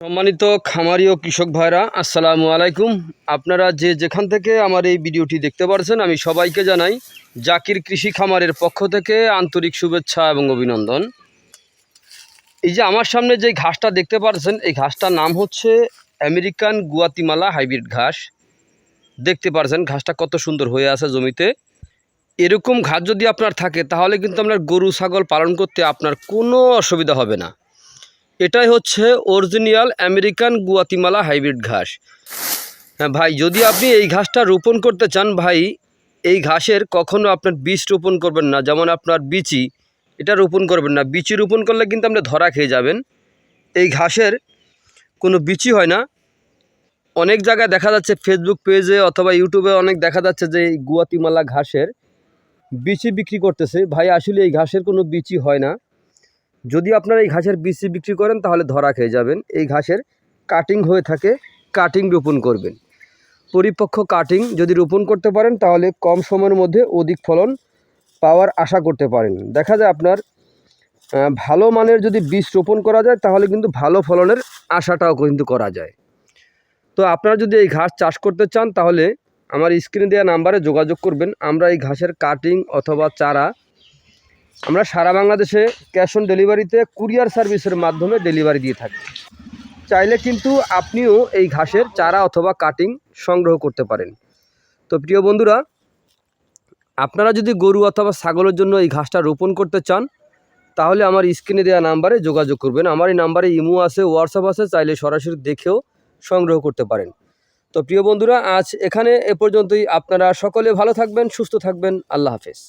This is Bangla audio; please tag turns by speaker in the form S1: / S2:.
S1: সম্মানিত খামারি ও কৃষক ভাইরা, আসসালামু আলাইকুম। আপনারা যে যেখান থেকে আমার এই ভিডিওটি দেখতে পারছেন, আমি সবাইকে জানাই জাকির কৃষি খামারের পক্ষ থেকে আন্তরিক শুভেচ্ছা এবং অভিনন্দন। এই যে আমার সামনে যে ঘাসটা দেখতে পাচ্ছেন, এই ঘাসটার নাম হচ্ছে আমেরিকান গুয়াতিমালা হাইব্রিড ঘাস। দেখতে পাচ্ছেন ঘাসটা কত সুন্দর হয়ে আছে জমিতে। এরকম ঘাস যদি আপনার থাকে তাহলে কিন্তু আপনার গরু ছাগল পালন করতে আপনার কোনো অসুবিধা হবে না। এটাই হচ্ছে অরিজিনাল আমেরিকান গুয়াতিমালা হাইব্রিড ঘাস। হ্যাঁ ভাই, যদি আপনি এই ঘাসটা রোপণ করতে চান ভাই, এই ঘাসের কখনো আপনার বীজ রোপণ করবেন না। যেমন আপনার বিচি, এটা রোপণ করবেন না। বিচি রোপণ করলে কিন্তু আপনি ধরা খেয়ে যাবেন। এই ঘাসের কোনো বিচি হয় না। অনেক জায়গায় দেখা যাচ্ছে ফেসবুক পেজে অথবা ইউটিউবে অনেক দেখা যাচ্ছে যে এই গুয়াতিমালা ঘাসের বিচি বিক্রি করতেছে। ভাই আসলে এই ঘাসের কোনো বিচি হয় না। যদি আপনারা এই ঘাসের বীজ বিক্রি করেন তাহলে ধরা খেয়ে যাবেন। এই ঘাসের কাটিং হয়ে থাকে, কাটিং রোপণ করবেন। পরিপক্ক কাটিং যদি রোপণ করতে পারেন তাহলে কম সময়ের মধ্যে অধিক ফলন পাওয়ার আশা করতে পারেন। দেখা যায় আপনার ভালো মানের যদি বীজ রোপণ করা যায় তাহলে কিন্তু ভালো ফলনের আশাটাও কিন্তু করা যায়। তো আপনারা যদি এই ঘাস চাষ করতে চান তাহলে আমার স্ক্রিনে দেওয়া নাম্বারে যোগাযোগ করবেন। আমরা এই ঘাসের কাটিং অথবা চারা আমরা সারা বাংলাদেশে ক্যাশ অন ডেলিভারিতে কুরিয়ার সার্ভিসের মাধ্যমে ডেলিভারি দিয়ে থাকি। চাইলে কিন্তু আপনিও এই ঘাসের চারা অথবা কাটিং সংগ্রহ করতে পারেন। তো প্রিয় বন্ধুরা, আপনারা যদি গরু অথবা ছাগলের জন্য এই ঘাসটা রোপণ করতে চান তাহলে আমার স্ক্রিনে দেওয়া নাম্বারে যোগাযোগ করবেন। আমার এই নাম্বারে ইমো আছে, হোয়াটসঅ্যাপ আছে, চাইলে সরাসরি দেখেও সংগ্রহ করতে পারেন। তো প্রিয় বন্ধুরা, আজ এখানে এ পর্যন্তই। আপনারা সকলে ভালো থাকবেন, সুস্থ থাকবেন। আল্লাহ হাফেজ।